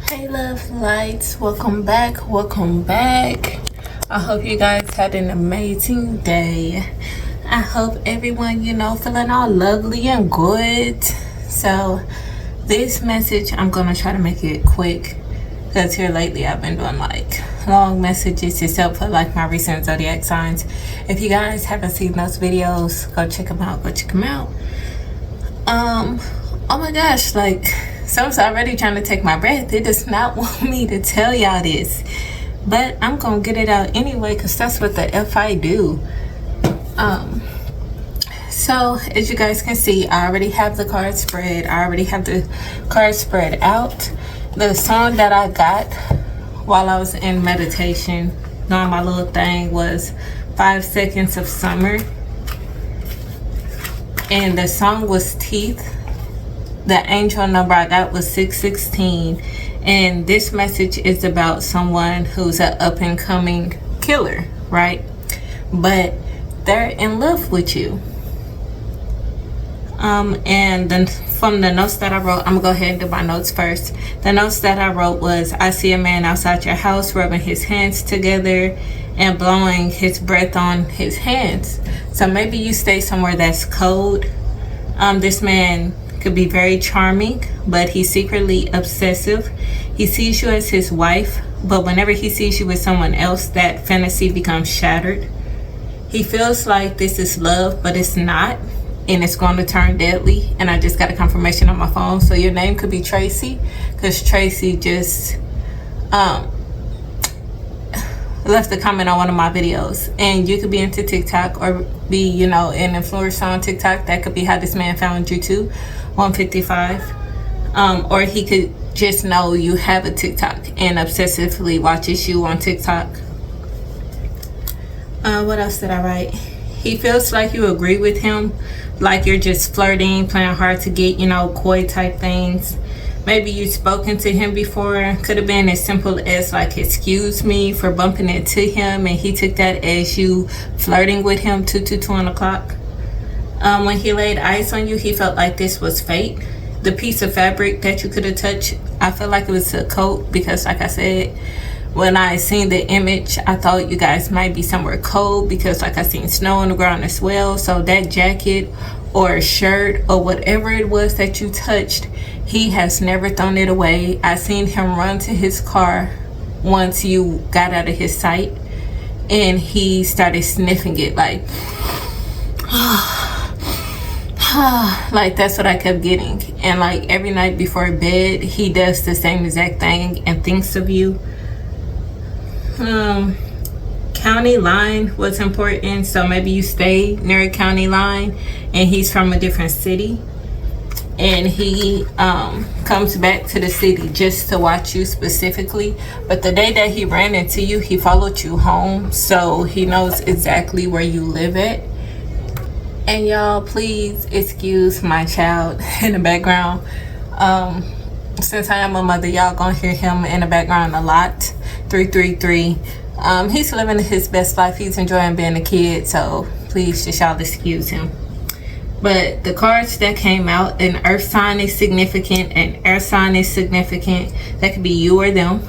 Hey love lights, welcome back. I hope you guys had an amazing day. I hope everyone, feeling all lovely and good. So this message, I'm gonna try to make it quick because here lately I've been doing like long messages except for like my recent zodiac signs. If you guys haven't seen those videos, go check them out. Oh my gosh, like someone's already trying to take my breath. It does not want me to tell y'all this, but I'm gonna get it out anyway because that's what the F I do. So as you guys can see, I already have the card spread. Out. The song that I got while I was in meditation doing my little thing was 5 Seconds of Summer, and the song was Teeth. The angel number I got was 616, and this message is about someone who's an up-and-coming killer, right? But they're in love with you. And then from the notes that I wrote, I'm gonna go ahead and do my notes first. The notes that I wrote was, I see a man outside your house rubbing his hands together and blowing his breath on his hands. So maybe you stay somewhere that's cold. This man could be very charming, but he's secretly obsessive. He sees you as his wife, but whenever he sees you with someone else, that fantasy becomes shattered. He feels like this is love, but it's not, and it's going to turn deadly. And I just got a confirmation on my phone, so your name could be Tracy, because Tracy just left a comment on one of my videos. And you could be into TikTok or be, an influencer on TikTok. That could be how this man found you too. 155. Or he could just know you have a TikTok and obsessively watches you on TikTok. What else did I write? He feels like you agree with him, like you're just flirting, playing hard to get, coy type things. Maybe you've spoken to him before. Could have been as simple as like, excuse me for bumping into him, and he took that as you flirting with him 2 o'clock. When he laid eyes on you, he felt like this was fate. The piece of fabric that you could have touched, I felt like it was a coat, because like I said, when I seen the image, I thought you guys might be somewhere cold, because like I seen snow on the ground as well. So that jacket or shirt or whatever it was that you touched, he has never thrown it away. I seen him run to his car once you got out of his sight, and he started sniffing it like like that's what I kept getting. And like every night before bed, he does the same exact thing and thinks of you. County line was important, so maybe you stay near a county line and he's from a different city, and he comes back to the city just to watch you specifically. But the day that he ran into you, he followed you home, so he knows exactly where you live at. And y'all, please excuse my child in the background. Since I am a mother, y'all gonna hear him in the background a lot. 333. He's living his best life. He's enjoying being a kid, so please just y'all excuse him. But the cards that came out, an earth sign is significant, an air sign is significant. That could be you or them.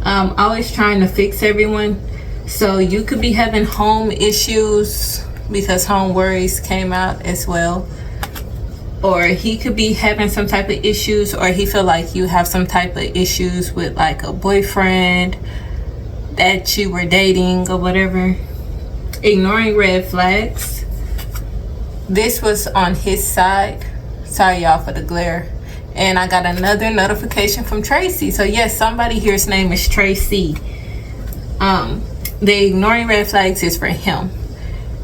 Always trying to fix everyone. So you could be having home issues, because home worries came out as well. Or he could be having some type of issues, or he feel like you have some type of issues with like a boyfriend that you were dating or whatever. Ignoring red flags. This was on his side. Sorry y'all for the glare. And I got another notification from Tracy. So yes, somebody here's name is Tracy. The ignoring red flags is for him,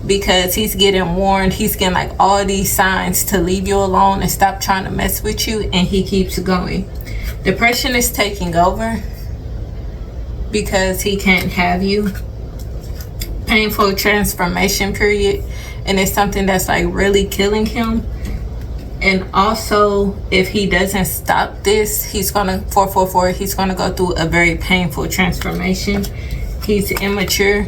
because he's getting warned. He's getting like all these signs to leave you alone and stop trying to mess with you, and he keeps going. Depression is taking over because he can't have you. Painful transformation period, and it's something that's like really killing him. And also, if he doesn't stop this, he's gonna 444, he's gonna go through a very painful transformation. He's immature,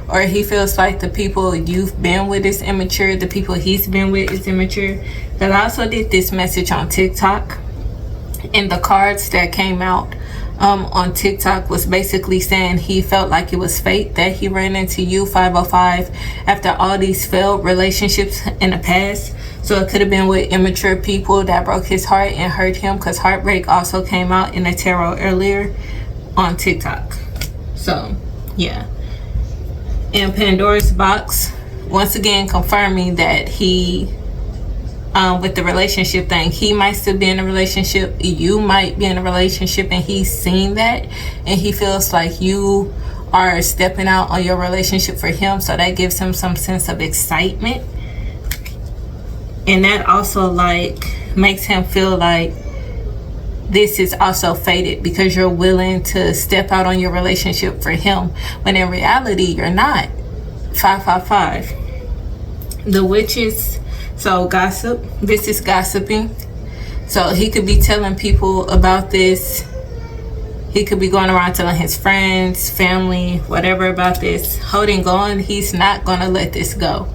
or he feels like the people you've been with is immature, the people he's been with is immature. But I also did this message on TikTok, And the cards that came out on TikTok was basically saying he felt like it was fate that he ran into you, 505, after all these failed relationships in the past. So it could have been with immature people that broke his heart and hurt him, because heartbreak also came out in the tarot earlier on TikTok. So yeah. And Pandora's box, once again confirming that he with the relationship thing, he might still be in a relationship, you might be in a relationship, and he's seen that and he feels like you are stepping out on your relationship for him, so that gives him some sense of excitement. And that also like makes him feel like this is also fated because you're willing to step out on your relationship for him, when in reality you're not. 555. The witches. So gossip, this is gossiping. So he could be telling people about this. He could be going around telling his friends, family, whatever about this. Holding on, he's not going to let this go.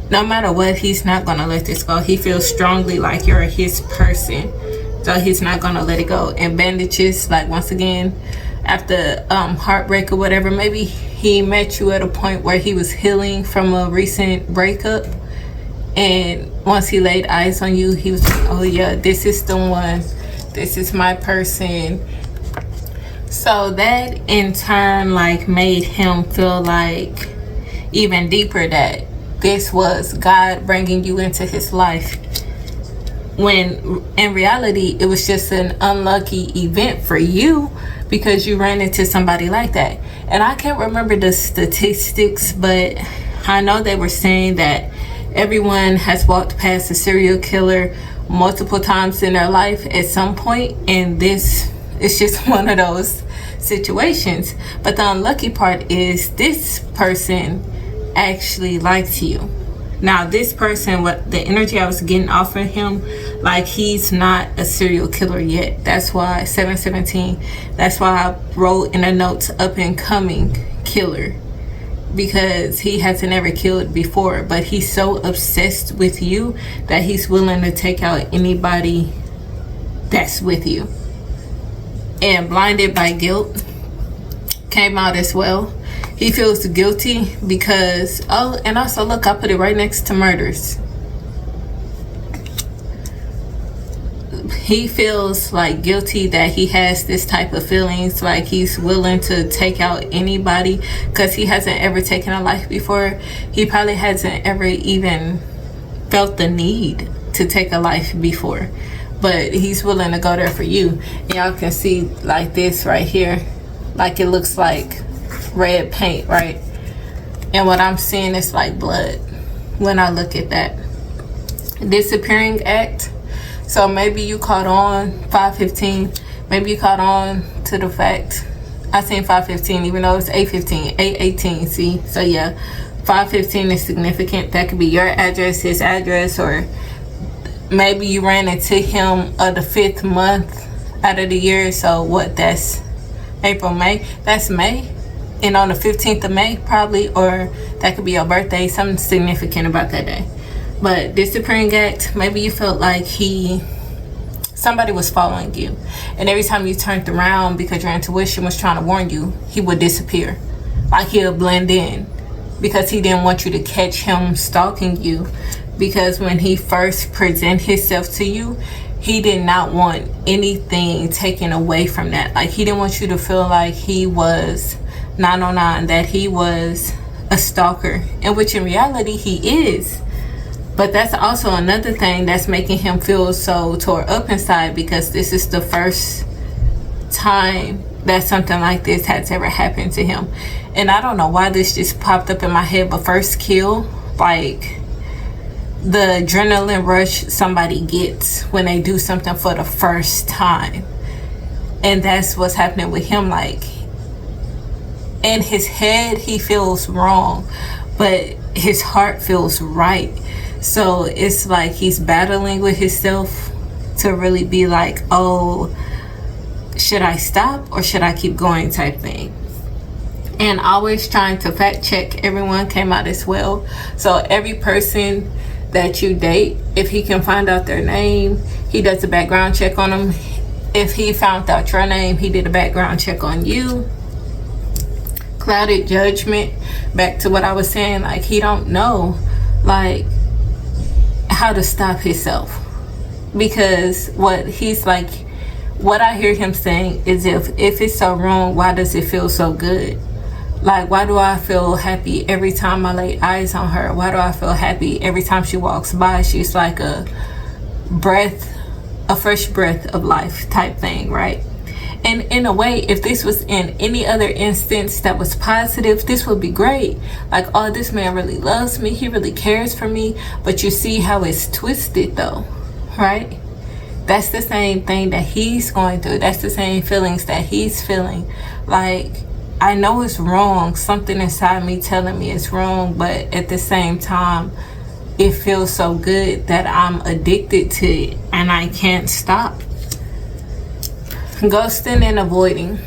No matter what, he's not going to let this go. He feels strongly like you're his person. So he's not going to let it go. And bandages, like once again, after heartbreak or whatever, maybe he met you at a point where he was healing from a recent breakup, and once he laid eyes on you, he was like, oh yeah, this is the one, this is my person. So that in turn like made him feel like even deeper that this was God bringing you into his life, when in reality it was just an unlucky event for you because you ran into somebody like that. And I can't remember the statistics, but I know they were saying that everyone has walked past a serial killer multiple times in their life at some point, and this is just one of those situations. But the unlucky part is this person actually liked you. Now this person, what the energy I was getting off of him, like he's not a serial killer yet. That's why 717, that's why I wrote in the notes up and coming killer, because he hasn't ever killed before, but he's so obsessed with you that he's willing to take out anybody that's with you. And blinded by guilt came out as well. He feels guilty because, oh, and also look, I put it right next to murders. He feels like guilty that he has this type of feelings, like he's willing to take out anybody because he hasn't ever taken a life before. He probably hasn't ever even felt the need to take a life before, but he's willing to go there for you. And y'all can see like this right here, like it looks like red paint, right? And what I'm seeing is like blood when I look at that. Disappearing act. So maybe you caught on 515, maybe you caught on to the fact, I seen 515 even though it's 815, 818, see? So yeah, 515 is significant. That could be your address, his address, or maybe you ran into him the 5th month out of the year. So what, that's April, May, that's May. And on the 15th of May probably, or that could be your birthday, something significant about that day. But disappearing act, maybe you felt like somebody was following you, and every time you turned around because your intuition was trying to warn you, he would disappear, like he'll blend in, because he didn't want you to catch him stalking you. Because when he first presented himself to you, he did not want anything taken away from that. Like he didn't want you to feel like he was 909, that he was a stalker, in which in reality he is. But that's also another thing that's making him feel so tore up inside, because this is the first time that something like this has ever happened to him. And I don't know why this just popped up in my head, but first kill, like the adrenaline rush somebody gets when they do something for the first time. And that's what's happening with him. Like in his head he feels wrong, but his heart feels right. So it's like he's battling with himself to really be like, oh, should I stop or should I keep going type thing. And always trying to fact check everyone came out as well. So every person that you date, if he can find out their name, he does a background check on them. If he found out your name, he did a background check on you. Clouded judgment. Back to what I was saying, like, he don't know like how to stop himself, because what I hear him saying is, if it's so wrong, why does it feel so good? Like, why do I feel happy every time I lay eyes on her? Why do I feel happy every time she walks by? She's like a fresh breath of life type thing, right? And in a way, if this was in any other instance that was positive, this would be great. Like, oh, this man really loves me, he really cares for me. But you see how it's twisted though, right? That's the same thing that he's going through. That's the same feelings that he's feeling. Like, I know it's wrong. Something inside me telling me it's wrong, but at the same time, it feels so good that I'm addicted to it and I can't stop. Ghosting and avoiding.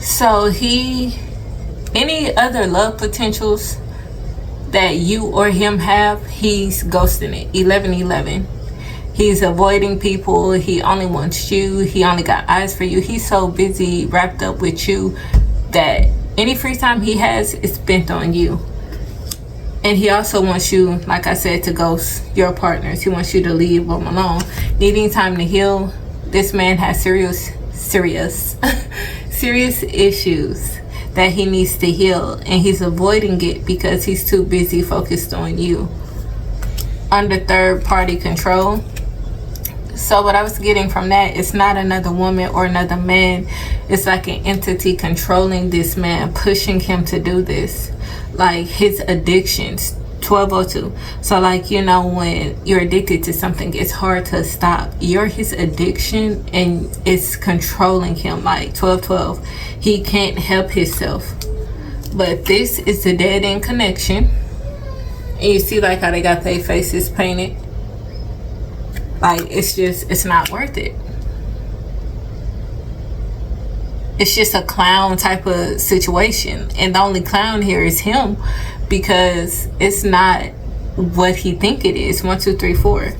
So any other love potentials that you or him have, he's ghosting it. 11-11. He's avoiding people. He only wants you. He only got eyes for you. He's so busy wrapped up with you that any free time he has is spent on you. And he also wants you, like I said, to ghost your partners. He wants you to leave them alone. Needing time to heal. This man has serious issues that he needs to heal, and he's avoiding it because he's too busy focused on you. Under third party control. So what I was getting from that, it's not another woman or another man. It's like an entity controlling this man, pushing him to do this. Like his addictions. 1202. So like, you know, when you're addicted to something, it's hard to stop. You're his addiction and it's controlling him. Like 1212. He can't help himself. But this is a dead end connection. And you see like how they got their faces painted. Like, it's not worth it. It's just a clown type of situation. And the only clown here is him, because it's not what he think it is. 1, 2, 3, 4.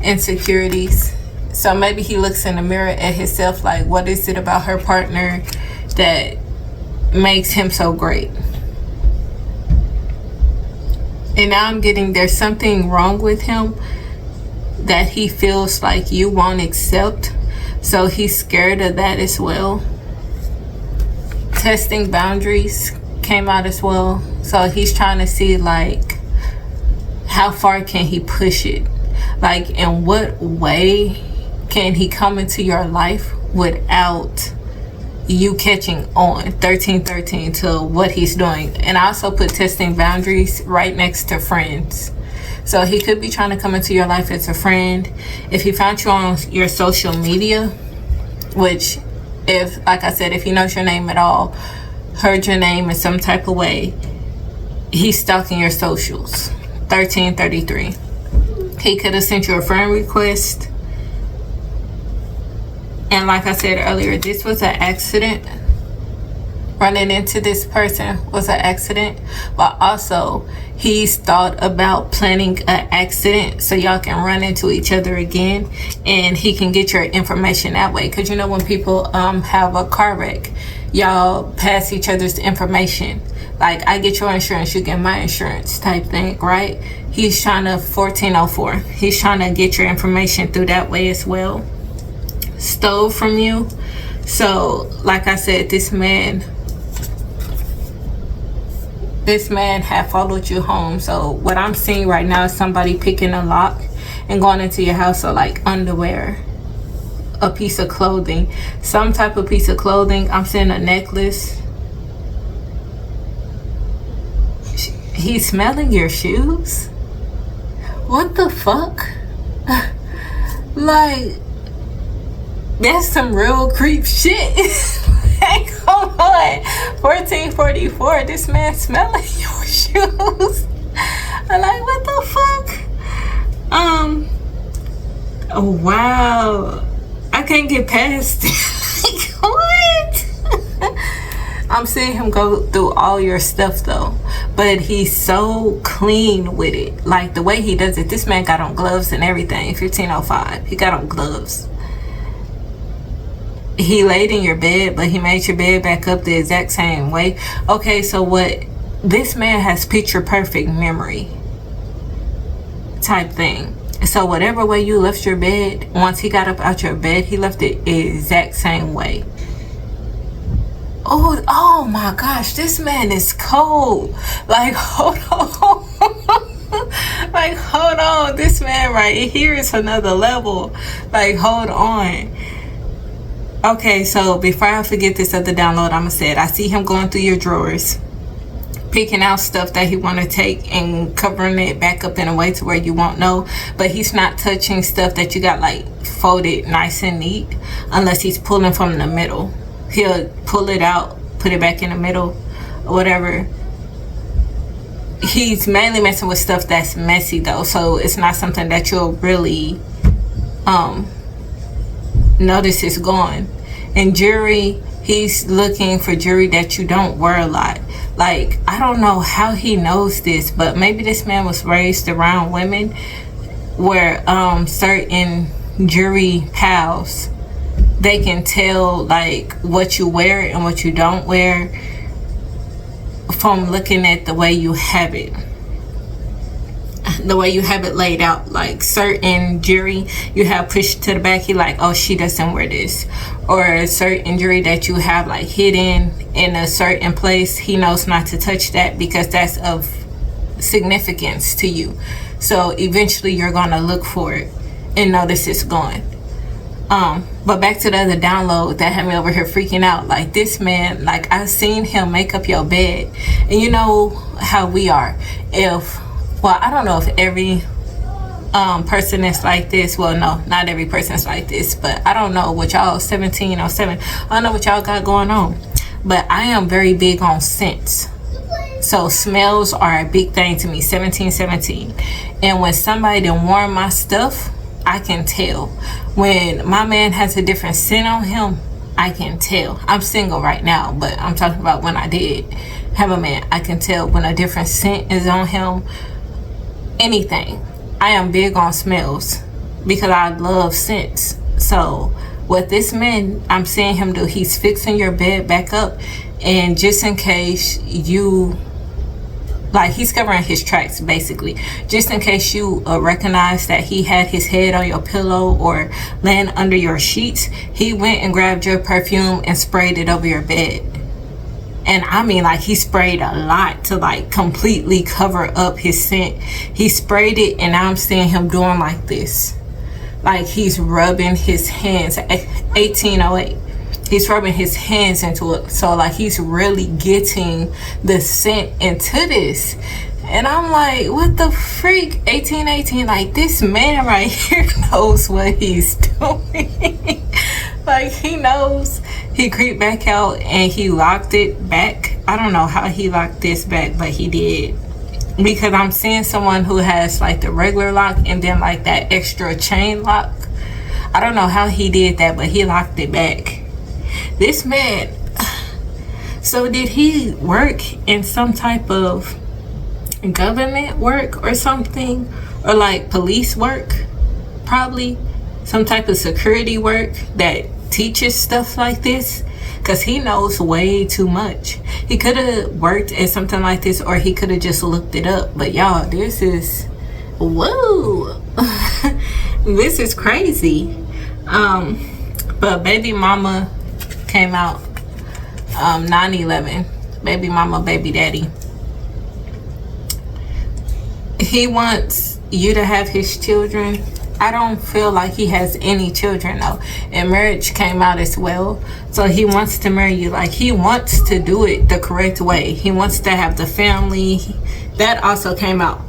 Insecurities. So maybe he looks in the mirror at himself like, what is it about her partner that makes him so great? And now I'm getting, there's something wrong with him that he feels like you won't accept. So he's scared of that as well. Testing boundaries came out as well. So he's trying to see like, how far can he push it? Like, in what way can he come into your life without you catching on? 1313 to what he's doing. And I also put testing boundaries right next to friends. So he could be trying to come into your life as a friend. If he found you on your social media, which, if, like I said, if he knows your name at all, heard your name in some type of way, he's stalking your socials. 1333. He could have sent you a friend request. And like I said earlier, this was an accident. Running into this person was an accident, but also he's thought about planning an accident so y'all can run into each other again, and he can get your information that way. Because you know, when people have a car wreck, y'all pass each other's information. Like, I get your insurance, you get my insurance type thing, right? He's trying to 1404. He's trying to get your information through that way as well. Stole from you. So like I said, this man had followed you home. So what I'm seeing right now is somebody picking a lock and going into your house. So like underwear, a piece of clothing, some type of piece of clothing. I'm seeing a necklace. He's smelling your shoes. What the fuck? Like, that's some real creep shit. Like, come on. 1444, this man smelling your shoes. I'm like, what the fuck? Oh wow, I can't get past it. Like, What? I'm seeing him go through all your stuff though, but he's so clean with it. Like the way he does it, this man got on gloves and everything. 1505, he got on gloves. He laid in your bed, but he made your bed back up the exact same way. Okay, so what? This man has picture perfect memory type thing. So whatever way you left your bed, once he got up out your bed, he left it exact same way. Oh my gosh, this man is cold. Like, hold on. Like, hold on. This man right here is another level. Like, hold on. Okay, so before I forget this other download, I'm gonna say it. I see him going through your drawers, picking out stuff that he want to take and covering it back up in a way to where you won't know, but he's not touching stuff that you got like folded nice and neat unless he's pulling from the middle. He'll pull it out, put it back in the middle or whatever. He's mainly messing with stuff that's messy though, so it's not something that you'll really notice is gone. And jewelry, he's looking for jewelry that you don't wear a lot. Like, I don't know how he knows this, but maybe this man was raised around women where certain jewelry pals, they can tell like what you wear and what you don't wear from looking at the way you have it, the way you have it laid out. Like certain jewelry you have pushed to the back, he like, oh, she doesn't wear this. Or certain jewelry that you have like hidden in a certain place, he knows not to touch that because that's of significance to you. So eventually you're gonna look for it and notice it's gone. But back to the other download that had me over here freaking out. Like this man, like I've seen him make up your bed, and you know how we are. Well, I don't know if every person is like this. Well, no, not every person is like this, but I don't know what y'all 1707. I don't know what y'all got going on, but I am very big on scents. So smells are a big thing to me. 1717, and when somebody done worn my stuff, I can tell. When my man has a different scent on him, I can tell. I'm single right now, but I'm talking about when I did have a man. I can tell when a different scent is on him. Anything. I am big on smells because I love scents. So what this man, I'm seeing him do, he's fixing your bed back up, and just in case you, like, he's covering his tracks basically, just in case you recognize that he had his head on your pillow or laying under your sheets, he went and grabbed your perfume and sprayed it over your bed. And I mean, like, he sprayed a lot to like completely cover up his scent. He sprayed it, and I'm seeing him doing like this, like he's rubbing his hands. 1808, he's rubbing his hands into it, so like he's really getting the scent into this. And I'm like, what the freak? 1818, like this man right here knows what he's doing. Like he knows. He creeped back out and he locked it back. I don't know how he locked this back, but he did, because I'm seeing someone who has like the regular lock and then like that extra chain lock. I don't know how he did that, but he locked it back. This man, so did he work in some type of government work or something, or like police work? Probably some type of security work that teaches stuff like this, because he knows way too much. He could have worked at something like this, or he could have just looked it up. But y'all, this is, whoa. This is crazy. But baby mama came out 9/11. Baby mama, baby daddy. He wants you to have his children. I don't feel like he has any children though, and marriage came out as well. So he wants to marry you. Like he wants to do it the correct way. He wants to have the family. That also came out.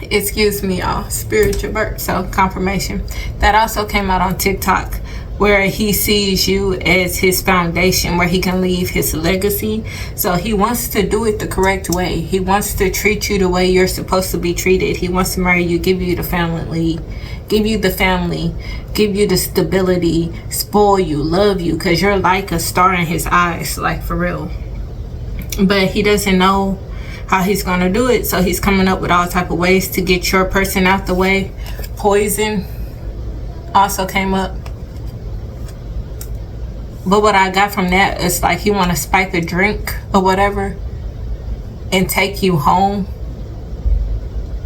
Excuse me, y'all. Spiritual birth, so confirmation. That also came out on TikTok, where he sees you as his foundation, where he can leave his legacy. So he wants to do it the correct way. He wants to treat you the way you're supposed to be treated. He wants to marry you, give you the family, give you the stability, spoil you, love you, because you're like a star in his eyes, like for real. But he doesn't know how he's gonna do it, so he's coming up with all type of ways to get your person out the way. Poison also came up. But what I got from that is like he want to spike a drink or whatever and take you home,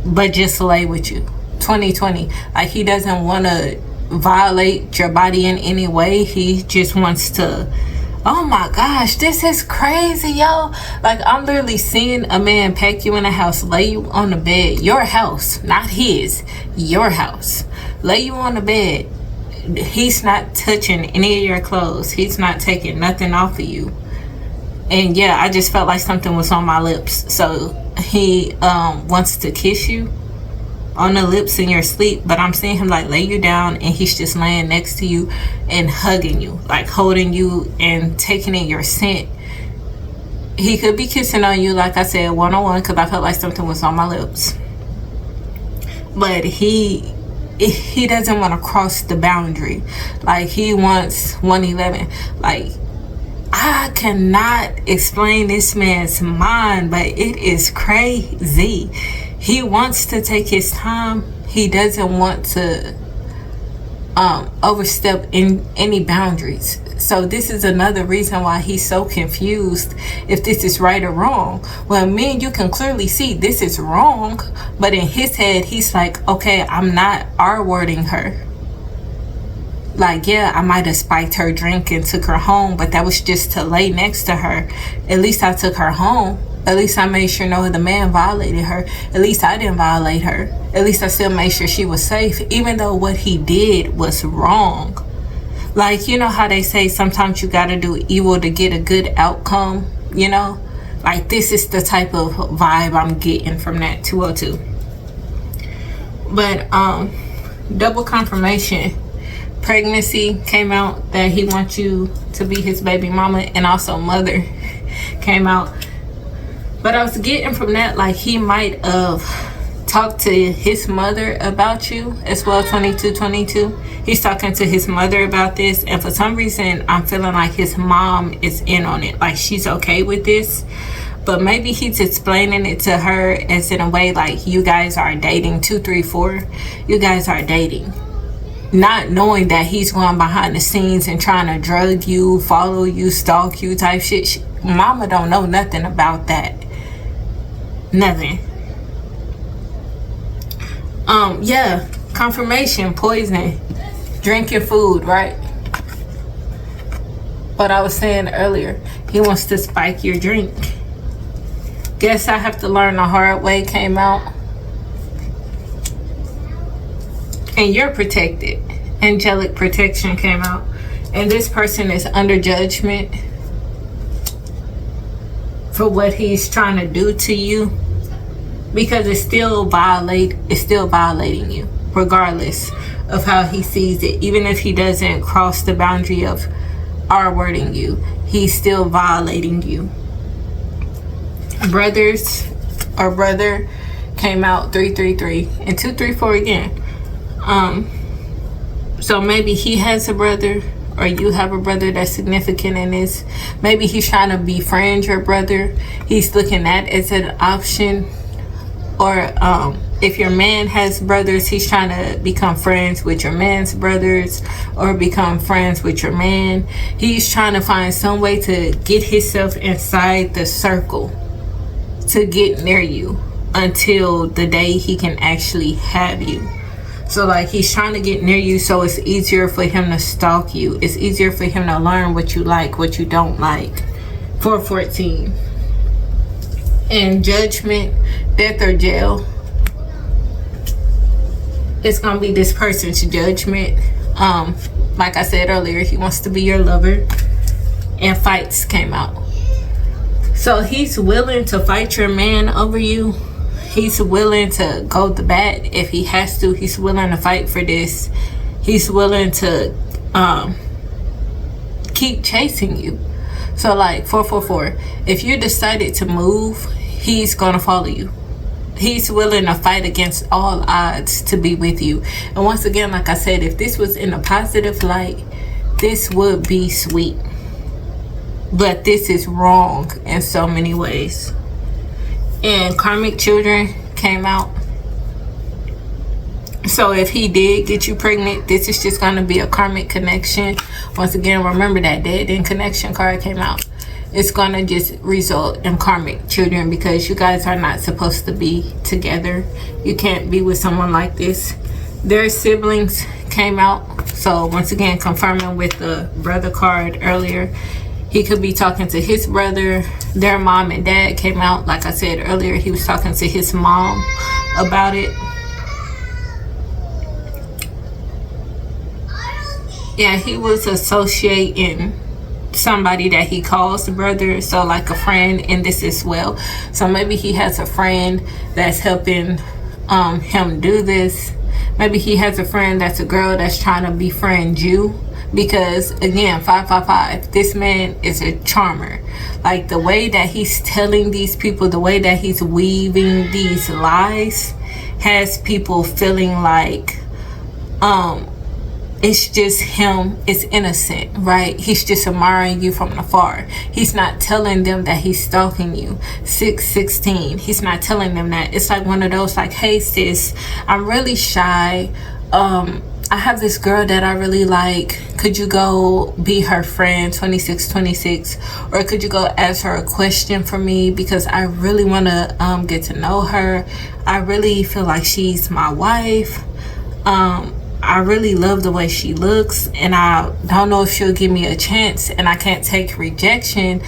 but just lay with you. 2020. Like he doesn't want to violate your body in any way. He just wants to. Oh my gosh, this is crazy, yo. Like I'm literally seeing a man pack you in a house, lay you on the bed. Your house, not his. Your house. Lay you on the bed. He's not touching any of your clothes. He's not taking nothing off of you. And yeah, I just felt like something was on my lips. So he wants to kiss you on the lips in your sleep, but I'm seeing him like lay you down and he's just laying next to you and hugging you, like holding you and taking in your scent. He could be kissing on you, like I said, one-on-one, because I felt like something was on my lips. But he doesn't want to cross the boundary. Like he wants 111. Like I cannot explain this man's mind, but it is crazy. He wants to take his time. He doesn't want to overstep in any boundaries. So this is another reason why he's so confused if this is right or wrong. Well, me and you can clearly see this is wrong, but in his head he's like, okay, I'm not R-wording her. Like, yeah, I might have spiked her drink and took her home, but that was just to lay next to her. At least I took her home. At least I made sure no the man violated her. At least I didn't violate her. At least I still made sure she was safe, even though what he did was wrong. Like, you know how they say sometimes you gotta do evil to get a good outcome, you know? Like, this is the type of vibe I'm getting from that 202. But double confirmation. Pregnancy came out, that he wants you to be his baby mama, and also mother came out. But I was getting from that like he might have talked to his mother about you as well. 2222, he's talking to his mother about this, and for some reason I'm feeling like his mom is in on it, like she's okay with this. But maybe he's explaining it to her as in a way like, you guys are dating. 234, you guys are dating, not knowing that he's going behind the scenes and trying to drug you, follow you, stalk you type shit. Mama don't know nothing about that. Nothing. Yeah, confirmation. Poison, drinking food, right? What I was saying earlier, he wants to spike your drink. Guess I have to learn the hard way came out. And you're protected. Angelic protection came out. And this person is under judgment for what he's trying to do to you, because it's still violating you, regardless of how he sees it. Even if he doesn't cross the boundary of R-wording you, he's still violating you. Brothers or brother came out 333 and 234 again. So maybe he has a brother, or you have a brother that's significant in this. Maybe he's trying to befriend your brother. He's looking at it as an option. Or if your man has brothers, he's trying to become friends with your man's brothers, or become friends with your man. He's trying to find some way to get himself inside the circle, to get near you until the day he can actually have you. So like, he's trying to get near you so it's easier for him to stalk you. It's easier for him to learn what you like, what you don't like. 414. And judgment, death or jail. It's gonna be this person's judgment. Like I said earlier, he wants to be your lover. And fights came out. So he's willing to fight your man over you. He's willing to go to bat if he has to. He's willing to fight for this. He's willing to keep chasing you. So like 444, if you decided to move, he's gonna follow you. He's willing to fight against all odds to be with you. And once again, like I said, if this was in a positive light, this would be sweet. But this is wrong in so many ways. And karmic children came out. So if he did get you pregnant, this is just going to be a karmic connection. Once again, remember that dead end connection card came out. It's going to just result in karmic children because you guys are not supposed to be together. You can't be with someone like this. Their siblings came out. So once again, confirming with the brother card earlier, he could be talking to his brother. Their mom and dad came out. Like I said earlier, he was talking to his mom about it. Yeah, he was associating somebody that he calls the brother, so like a friend in this as well. So maybe he has a friend that's helping him do this. Maybe he has a friend that's a girl that's trying to befriend you. Because again, 555, this man is a charmer. Like the way that he's telling these people, the way that he's weaving these lies has people feeling like it's just him, it's innocent, right? He's just admiring you from afar. He's not telling them that he's stalking you. 616, he's not telling them that. It's like one of those like, hey sis, I'm really shy. I have this girl that I really like. Could you go be her friend? 2626. Or could you go ask her a question for me? Because I really want to get to know her. I really feel like she's my wife. I really love the way she looks, and I don't know if she'll give me a chance, and I can't take rejection.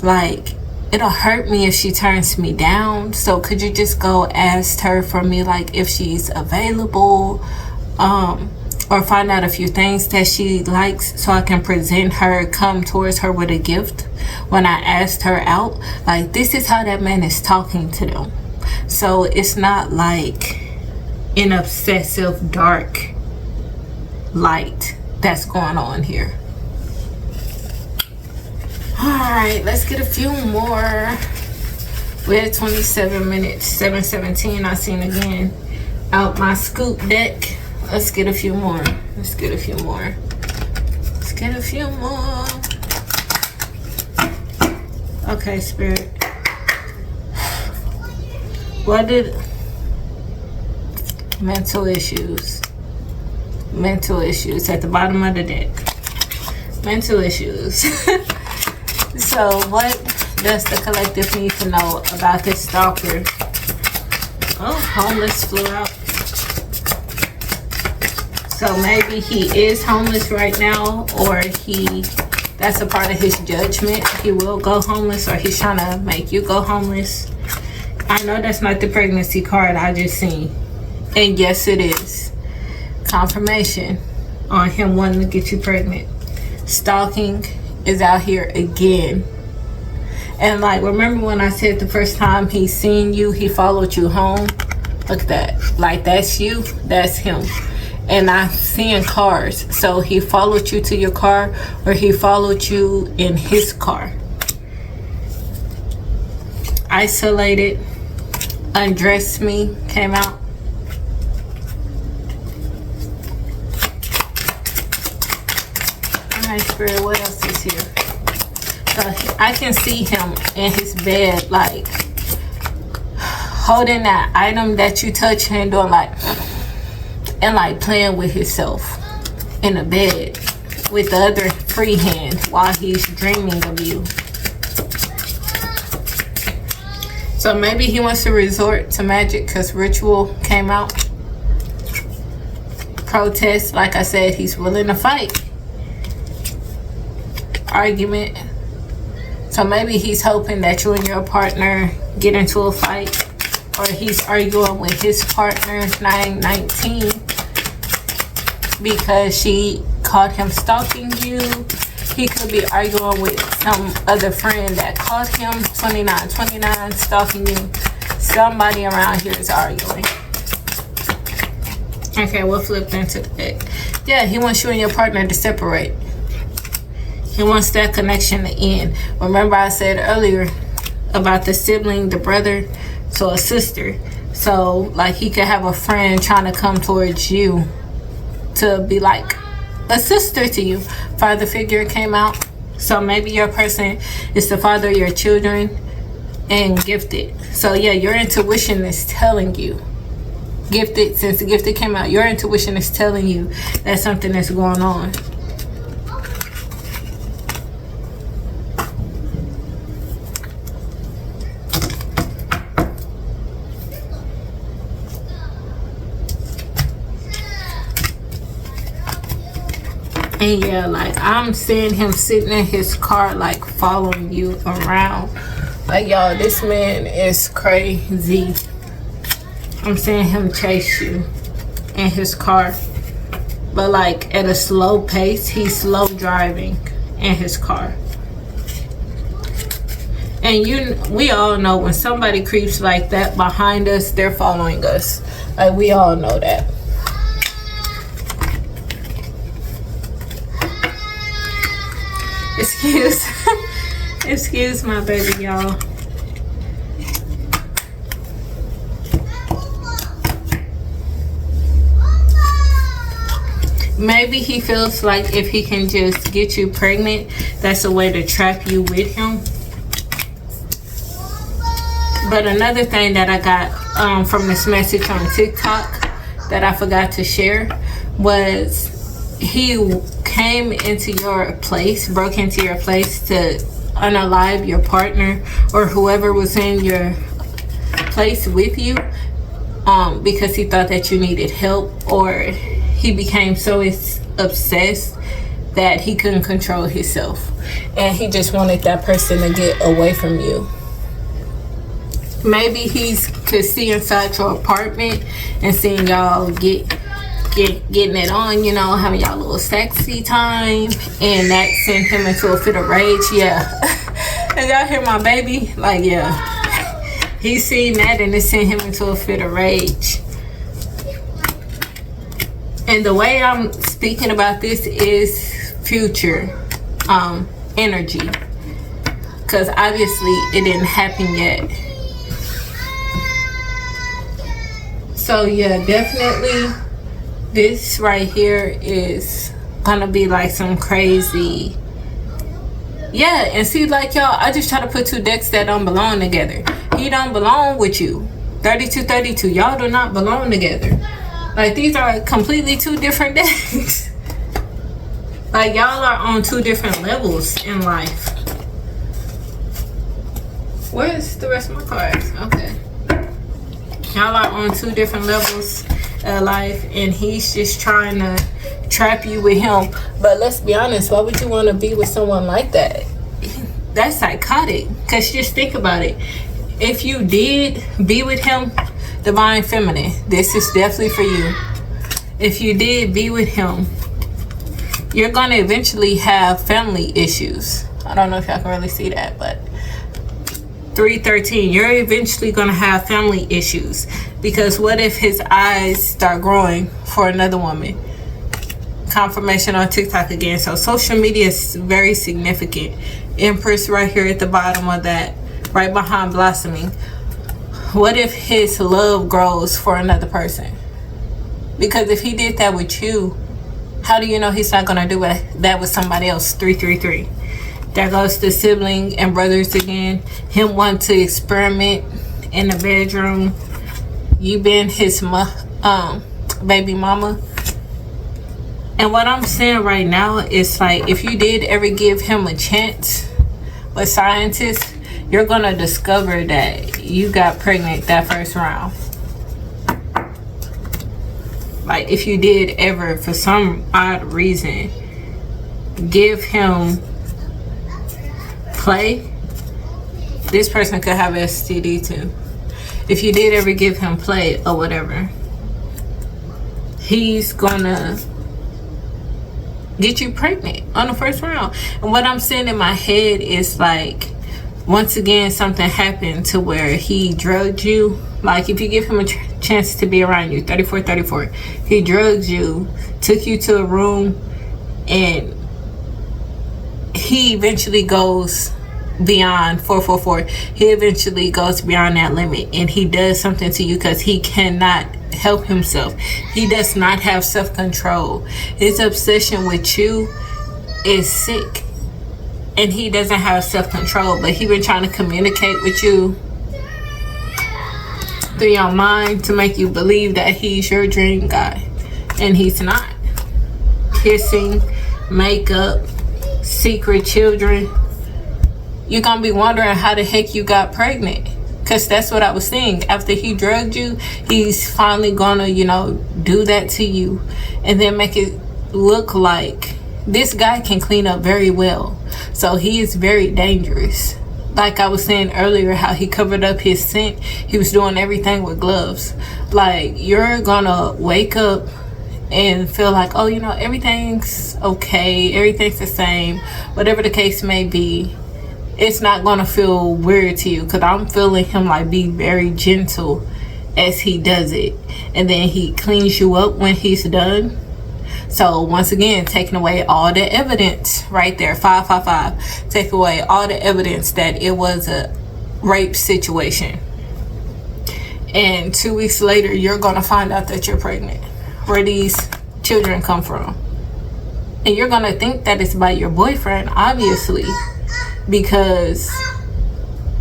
Like, it'll hurt me if she turns me down. So could you just go ask her for me, like if she's available, or find out a few things that she likes so I can present her, come towards her with a gift when I asked her out. Like, this is how that man is talking to them. So it's not like an obsessive dark light that's going on here. All right, let's get a few more. We're at 27 minutes, 7:17. I seen again out my scoop deck. Let's get a few more. Let's get a few more. Let's get a few more. Okay, Spirit. What did mental issues? Mental issues at the bottom of the deck. Mental issues. So what does the collective need to know about this stalker? Oh, homeless flew out. So maybe he is homeless right now, or that's a part of his judgment. He will go homeless, or he's trying to make you go homeless. I know that's not the pregnancy card I just seen. And yes, it is. Confirmation on him wanting to get you pregnant. Stalking is out here again. And like, remember when I said the first time he seen you, he followed you home? Look at that. Like, that's you, that's him. And I'm seeing cars. So he followed you to your car, or he followed you in his car. Isolated. Undress me came out. Alright, Spirit, what else is here? So I can see him in his bed, like holding that item that you touch and doing like, and like playing with himself in the bed with the other free hand while he's dreaming of you. So maybe he wants to resort to magic because ritual came out. Protest, like I said, he's willing to fight. Argument. So maybe he's hoping that you and your partner get into a fight, or he's arguing with his partner, 919, because she caught him stalking you. He could be arguing with some other friend that caught him, 2929, stalking you. Somebody around here is arguing. Okay, we'll flip into the deck. Yeah, he wants you and your partner to separate. He wants that connection to end. Remember I said earlier about the sibling, the brother to a sister. So like he could have a friend trying to come towards you to be like a sister to you. Father figure came out. So maybe your person is the father of your children and gifted. So yeah, your intuition is telling you. Gifted, since the gifted came out, your intuition is telling you that something is going on. And yeah, like I'm seeing him sitting in his car, like following you around. Like y'all, this man is crazy. I'm seeing him chase you in his car, but like at a slow pace. He's slow driving in his car. And we all know when somebody creeps like that behind us, they're following us. Like we all know that. Excuse my baby, y'all. Maybe he feels like if he can just get you pregnant, that's a way to trap you with him. But another thing that I got from this message on TikTok that I forgot to share was he came into your place, broke into your place to unalive your partner or whoever was in your place with you, because he thought that you needed help, or he became so obsessed that he couldn't control himself and he just wanted that person to get away from you. Maybe he could see inside your apartment and seeing y'all getting it on, you know, having y'all little sexy time, and that sent him into a fit of rage. Yeah. And y'all hear my baby? Like, yeah. He seen that and it sent him into a fit of rage. And the way I'm speaking about this is future energy, because obviously it didn't happen yet. So yeah, definitely this right here is gonna be like some crazy. Yeah, and see, like y'all, I just try to put two decks that don't belong together. He don't belong with you. 3232, y'all do not belong together. Like, these are completely two different decks. Like, y'all are on two different levels in life. Where's the rest of my cards? Okay. Y'all are on two different levels of life, and he's just trying to trap you with him. But let's be honest, why would you want to be with someone like that? That's psychotic. Because just think about it. If you did be with him, Divine Feminine, this is definitely for you. If you did be with him, you're going to eventually have family issues. I don't know if y'all can really see that, but 313, you're eventually going to have family issues. Because what if his eyes start growing for another woman? Confirmation on TikTok again. So social media is very significant. Empress right here at the bottom of that, right behind Blossoming. What if his love grows for another person? Because if he did that with you, how do you know he's not going to do that with somebody else? 333. There goes the sibling and brothers again. Him wanting to experiment in the bedroom. You being his baby mama. And what I'm saying right now is, like, if you did ever give him a chance with scientists, you're going to discover that you got pregnant that first round. Like, if you did ever, for some odd reason, give him play, this person could have STD too. If you did ever give him play or whatever, he's gonna get you pregnant on the first round. And what I'm saying in my head is, like, once again, something happened to where he drugged you. Like, if you give him a chance to be around you, 3434, he drugged you, took you to a room, and he eventually goes beyond 444. He eventually goes beyond that limit, and he does something to you because he cannot help himself. He does not have self-control. His obsession with you is sick, and he doesn't have self-control, but he been trying to communicate with you through your mind to make you believe that he's your dream guy, and he's not. Kissing, makeup, secret children. You're gonna be wondering how the heck you got pregnant, because that's what I was saying. After he drugged you, he's finally gonna, do that to you, and then make it look like this guy can clean up very well. So he is very dangerous. Like I was saying earlier, how he covered up his scent. He was doing everything with gloves. Like, you're gonna wake up and feel like, oh, everything's okay, everything's the same, whatever the case may be. It's not gonna feel weird to you, because I'm feeling him like be very gentle as he does it, and then he cleans you up when he's done. So once again, taking away all the evidence right there, 555, take away all the evidence that it was a rape situation, and 2 weeks later you're gonna find out that you're pregnant, where these children come from, and you're gonna think that it's by your boyfriend, obviously, because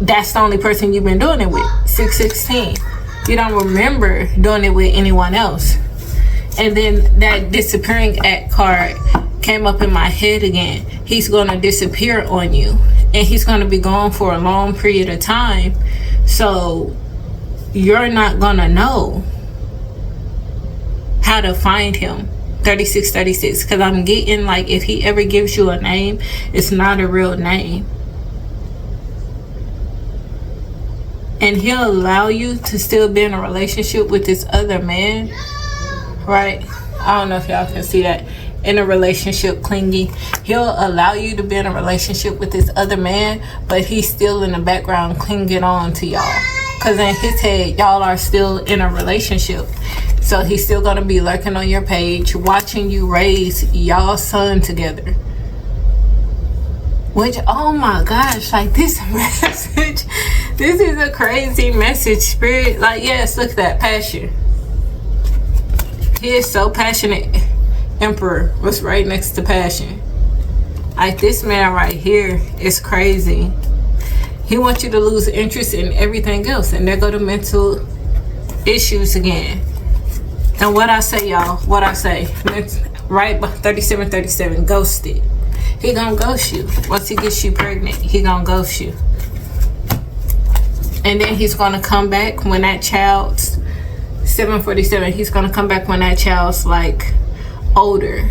that's the only person you've been doing it with. 616, you don't remember doing it with anyone else. And then that disappearing act card came up in my head again. He's gonna disappear on you, and he's gonna be gone for a long period of time, so you're not gonna know how to find him. 3636, because I'm getting like, if he ever gives you a name, it's not a real name, and he'll allow you to still be in a relationship with this other man, right? I don't know if y'all can see that. In a relationship, clingy. He'll allow you to be in a relationship with this other man, but he's still in the background clinging on to y'all, because in his head y'all are still in a relationship. So he's still gonna be lurking on your page, watching you raise y'all's son together. Which, oh my gosh, like, this message, this is a crazy message, Spirit. Like, yes, look at that passion. He is so passionate. Emperor was right next to passion. Like, this man right here is crazy. He wants you to lose interest in everything else, and there go the mental issues again. And what I say, y'all, what I say, right, 3737, ghosted. He gonna ghost you. Once he gets you pregnant, he gonna ghost you. And then he's gonna come back when that child's 747. He's gonna come back when that child's like older,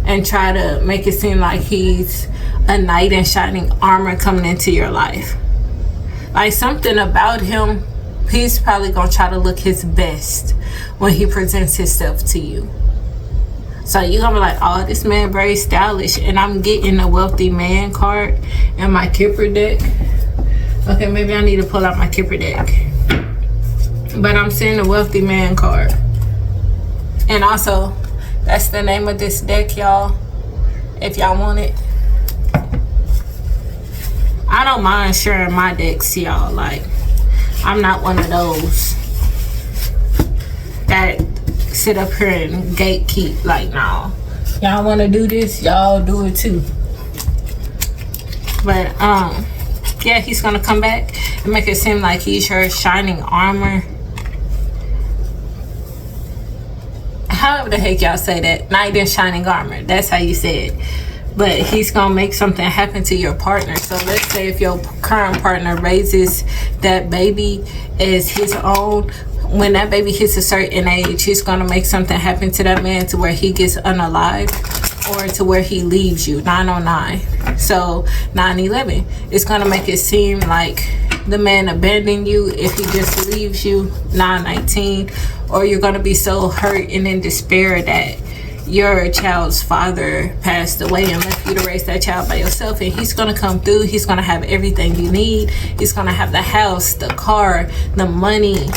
and try to make it seem like he's a knight in shining armor coming into your life. Like, something about him, he's probably gonna try to look his best when he presents himself to you. So you're gonna be like, oh, this man very stylish. And I'm getting a wealthy man card in my Kipper deck. Okay, maybe I need to pull out my Kipper deck, but I'm seeing a wealthy man card. And also, that's the name of this deck, y'all, if y'all want it. I don't mind sharing my decks, y'all. Like, I'm not one of those that sit up here and gatekeep. Like, no, y'all want to do this, y'all do it too. But yeah, he's gonna come back and make it seem like he's your shining armor. However the heck y'all say that, knight in shining armor, that's how you say it. But he's gonna make something happen to your partner. So let's say if your current partner raises that baby as his own, when that baby hits a certain age, he's gonna make something happen to that man to where he gets unalived, or to where he leaves you. 909. So 911, it's gonna make it seem like the man abandoned you if he just leaves you. 919, or you're gonna be so hurt and in despair that your child's father passed away and left you to raise that child by yourself, and he's gonna come through. He's gonna have everything you need. He's gonna have the house, the car, the money.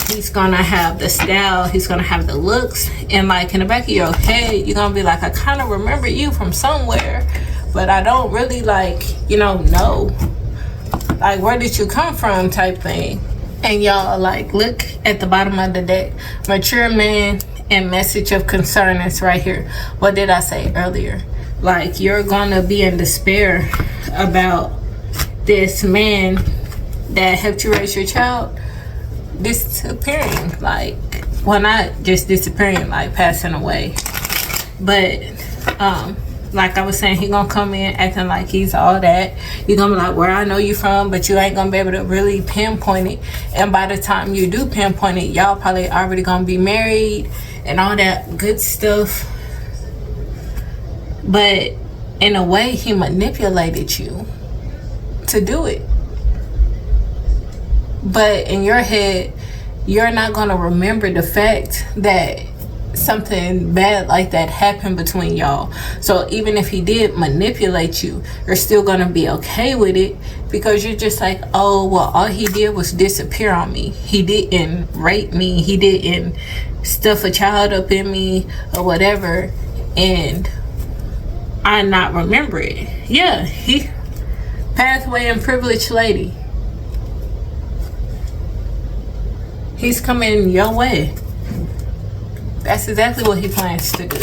He's gonna have the style. He's gonna have the looks. And like, in the back of your head, you're gonna be like, I kind of remember you from somewhere, but I don't really like, know, like, where did you come from type thing. And y'all, like, look at the bottom of the deck. Mature man and message of concern is right here. What did I say earlier? Like, you're gonna be in despair about this man that helped you raise your child disappearing. Like, well, not just disappearing, like passing away, but like I was saying, he gonna come in acting like he's all that. You're gonna be like, where I know you from, but you ain't gonna be able to really pinpoint it. And by the time you do pinpoint it, y'all probably already gonna be married and all that good stuff. But in a way, he manipulated you to do it. But in your head, you're not gonna remember the fact that something bad like that happened between y'all. So even if he did manipulate you, you're still gonna be okay with it, because you're just like, oh well, all he did was disappear on me. He didn't rape me, he didn't stuff a child up in me or whatever, and I not remember it. Yeah, he pathway and privileged lady. He's coming your way. That's exactly what he plans to do.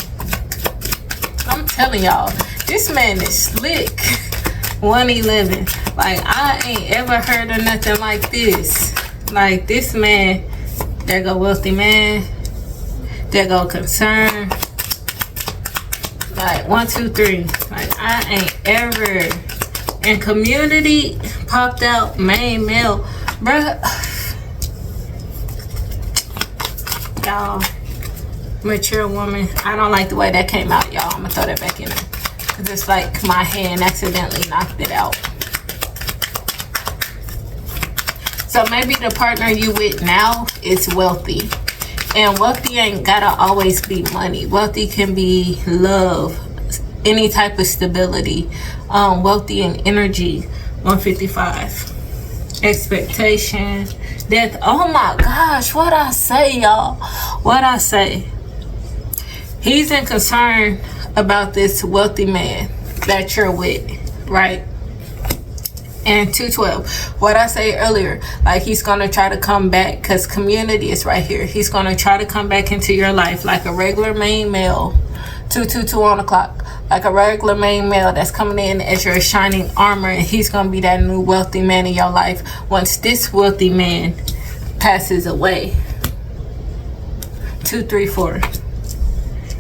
I'm telling y'all, this man is slick. 111. Like, I ain't ever heard of nothing like this. Like, this man, there go wealthy man, there go concern. Like, 1, 2, 3. Like, I ain't ever. And community popped out, main male. Bruh. Y'all, mature woman. I don't like the way that came out, y'all. I'm gonna throw that back in there, because it's like my hand accidentally knocked it out. So maybe the partner you with now is wealthy, and wealthy ain't gotta always be money. Wealthy can be love, any type of stability. Wealthy in energy. 155. Expectation, death. Oh my gosh, what I say, y'all? What I say? He's in concern about this wealthy man that you're with, right? And 212, what I say earlier, like, he's gonna try to come back, because community is right here. He's gonna try to come back into your life like a regular main male. 222 on the clock, like a regular main male that's coming in as your shining armor, and he's gonna be that new wealthy man in your life once this wealthy man passes away. 234.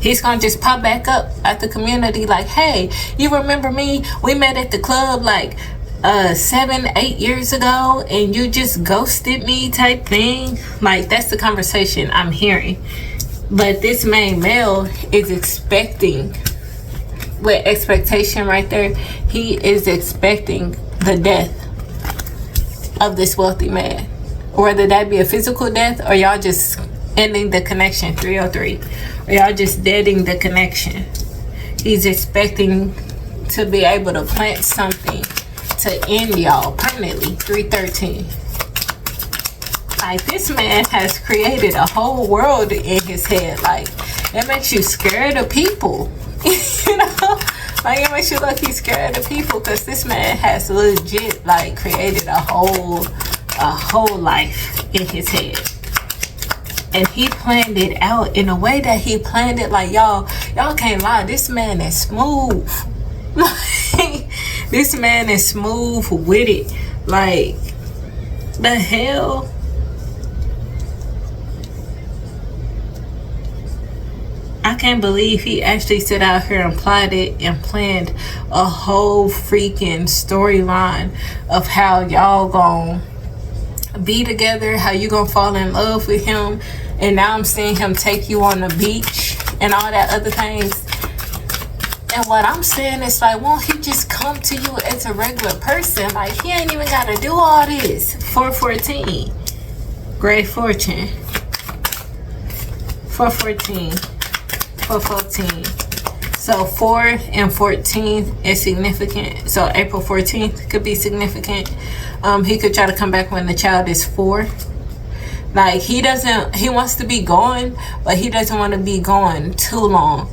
He's gonna just pop back up at the community like, hey, you remember me? We met at the club like 7, 8 years ago, and you just ghosted me type thing. Like, that's the conversation I'm hearing. But this main male is expecting, with expectation right there, he is expecting the death of this wealthy man. Whether that be a physical death, or y'all just ending the connection. 303. Or y'all just deading the connection. He's expecting to be able to plant something to end y'all permanently. 313. Like, this man has created a whole world in his head. Like, it makes you scared of people. You know? Like, it makes you look, he's scared of people, because this man has legit, like, created a whole life in his head. And he planned it out in a way that he planned it. Like, y'all can't lie, this man is smooth. Like, this man is smooth with it. Like, the hell? I can't believe he actually sat out here and plotted and planned a whole freaking storyline of how y'all gonna be together, how you gonna fall in love with him. And now I'm seeing him take you on the beach and all that other things. And what I'm saying is, like, won't he just come to you as a regular person? Like, he ain't even gotta do all this. 414. Great fortune. 414. 414. So 4 and 14 is significant. So April 14th could be significant. He could try to come back when the child is 4. Like, he wants to be gone, but he doesn't want to be gone too long.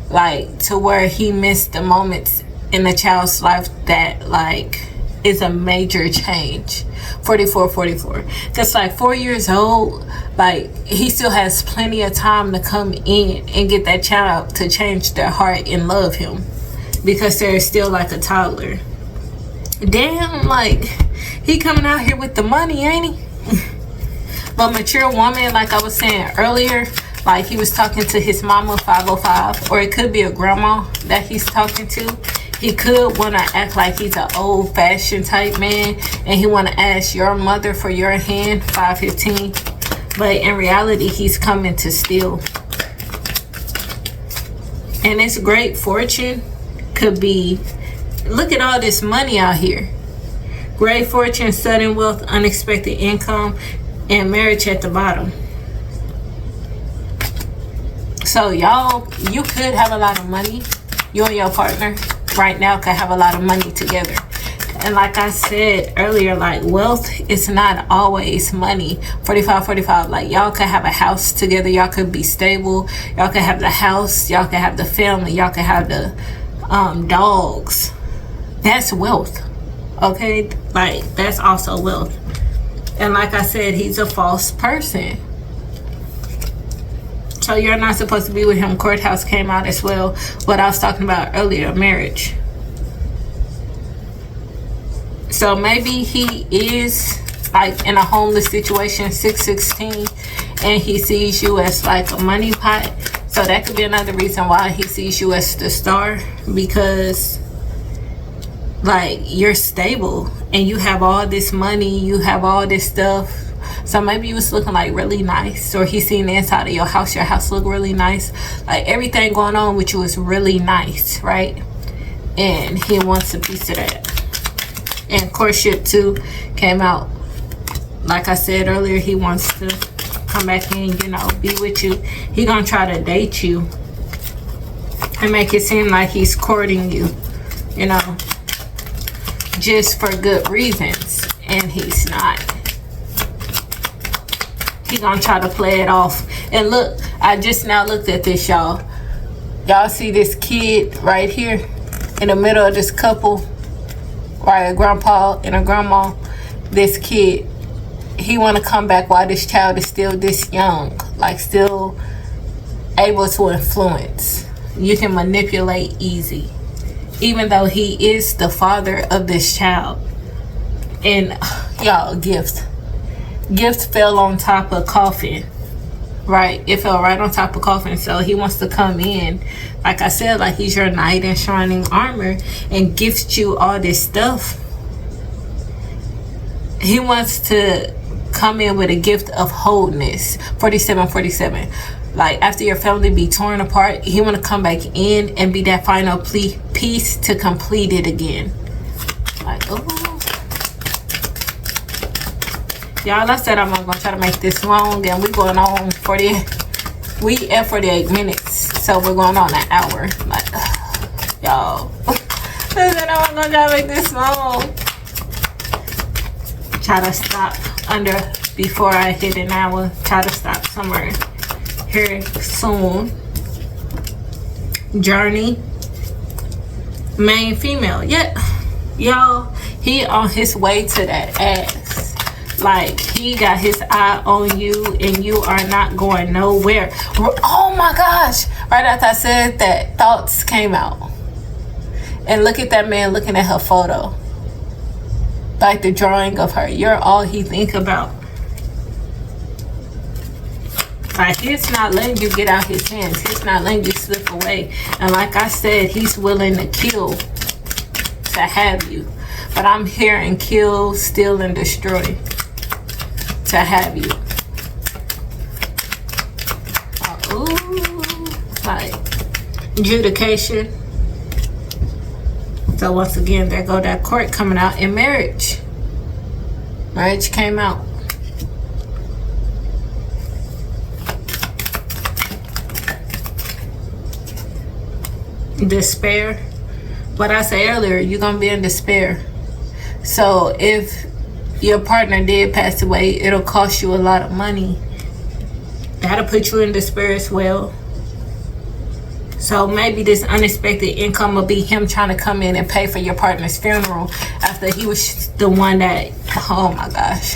Like, to where he missed the moments in the child's life that like is a major change. 44. Because like 4 years old, like he still has plenty of time to come in and get that child to change their heart and love him, because they're still like a toddler. Damn, like he coming out here with the money, ain't he? But mature woman, like I was saying earlier, like he was talking to his mama, 505, or it could be a grandma that he's talking to. He could want to act like he's an old-fashioned type man, and he want to ask your mother for your hand, 515. But in reality, he's coming to steal. And it's great fortune could be, look at all this money out here. Great fortune, sudden wealth, unexpected income, and marriage at the bottom. So y'all, you could have a lot of money. You and your partner right now could have a lot of money together. And like I said earlier, like wealth is not always money. 45, like y'all could have a house together. Y'all could be stable. Y'all could have the house. Y'all could have the family. Y'all could have the dogs. That's wealth. Okay, like that's also wealth. And like I said, he's a false person. So you're not supposed to be with him. Courthouse came out as well. What I was talking about earlier, marriage. So maybe he is like in a homeless situation, 616, and he sees you as like a money pot. So that could be another reason why he sees you as the star, because like you're stable and you have all this money, you have all this stuff. So maybe you was looking like really nice, or he seen the inside of your house look really nice, like everything going on with you is really nice, right? And he wants a piece of that. And courtship too came out. Like I said earlier, he wants to come back in, you know, be with you. He gonna try to date you and make it seem like he's courting you, you know, just for good reasons, and he's not. He gonna try to play it off. And look, I just now looked at this, y'all. Y'all see this kid right here in the middle of this couple, right? A grandpa and a grandma. This kid, he want to come back while this child is still this young, like still able to influence. You can manipulate easy, even though he is the father of this child. And y'all, gift fell on top of coffin, right? It fell right on top of coffin. So he wants to come in, like I said, like he's your knight in shining armor, and gift you all this stuff. He wants to come in with a gift of wholeness. 47. Like after your family be torn apart, he want to come back in and be that final piece to complete it again. Like, oh, y'all, I said I'm not gonna try to make this long, and we're going on we at 48 minutes, so we're going on an hour. Like, y'all, I said I'm not gonna try to make this long. Try to stop under before I hit an hour. Try to stop somewhere here soon. Journey, main female. Yeah, y'all, he on his way to that ass. Like he got his eye on you, and you are not going nowhere. Oh my gosh, right after I said that, thoughts came out. And look at that man looking at her photo, like the drawing of her. You're all he think about. Like he's not letting you get out his hands. He's not letting you slip away. And like I said, he's willing to kill to have you. But I'm hearing kill, steal, and destroy to have you. Ooh, like adjudication. So once again, there go that court coming out in marriage. Marriage came out. Despair. What I said earlier, you're gonna be in despair. So if your partner did pass away, it'll cost you a lot of money. That'll put you in despair as well. So maybe this unexpected income will be him trying to come in and pay for your partner's funeral after he was the one that, oh my gosh,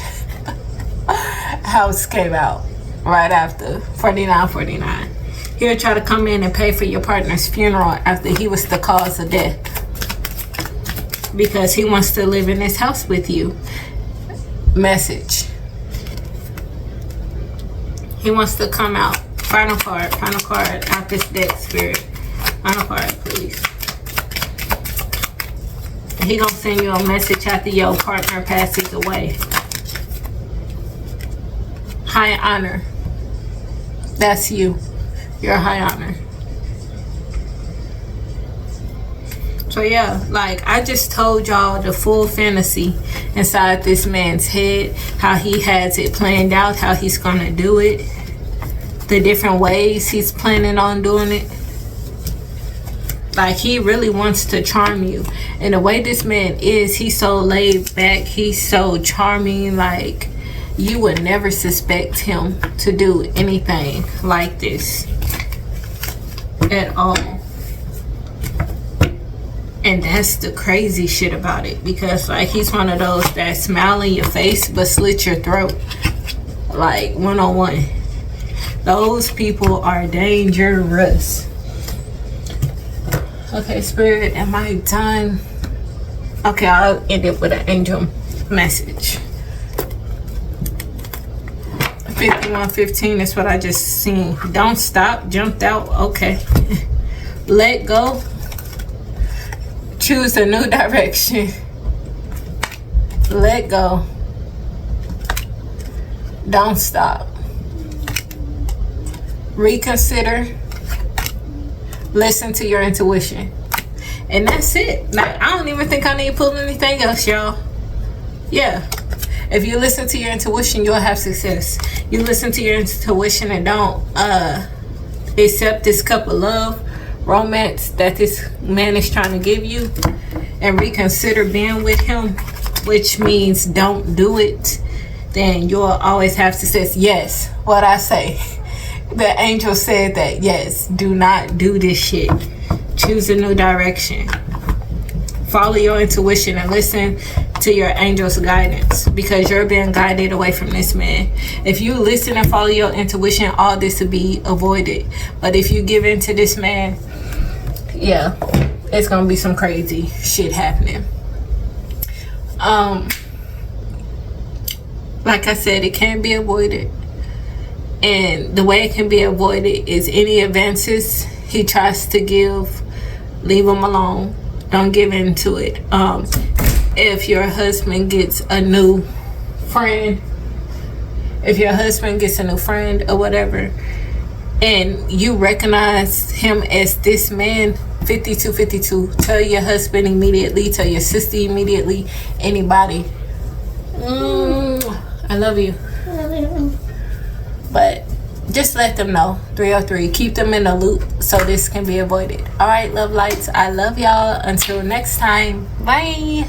house came out right after 4949. He'll try to come in and pay for your partner's funeral after he was the cause of death, because he wants to live in this house with you. Message. He wants to come out. Final card out this deck, Spirit. Final card, please. He gonna send you a message after your partner passes away. High honor. That's you. You're high honor. So yeah, like I just told y'all the full fantasy inside this man's head, how he has it planned out, how he's gonna do it, the different ways he's planning on doing it. Like he really wants to charm you. And the way this man is, he's so laid back, he's so charming, like you would never suspect him to do anything like this at all. And that's the crazy shit about it, because like he's one of those that smile in your face but slit your throat, like one-on-one. Those people are dangerous. Okay, Spirit, am I done? Okay, I'll end it with an angel message. 5115 is what I just seen. Don't stop, jumped out. Okay. Let go. Choose a new direction. Let go. Don't stop. Reconsider. Listen to your intuition. And that's it. Like, I don't even think I need to pull anything else, y'all. Yeah. If you listen to your intuition, you'll have success. You listen to your intuition and don't accept this cup of love, romance that this man is trying to give you, and reconsider being with him, which means don't do it, then you'll always have success. Yes, what I say. The angel said that, yes, do not do this shit. Choose a new direction. Follow your intuition and listen to your angel's guidance, because you're being guided away from this man. If you listen and follow your intuition, all this will be avoided. But if you give in to this man, yeah, it's gonna be some crazy shit happening. Like I said, it can be avoided. And the way it can be avoided is any advances he tries to give, leave him alone. Don't give in to it. If your husband gets a new friend, or whatever, and you recognize him as this man, 5252, tell your husband immediately, tell your sister immediately, anybody. I love you. But just let them know. 303, keep them in the loop so this can be avoided. All right, love lights, I love y'all. Until next time, bye.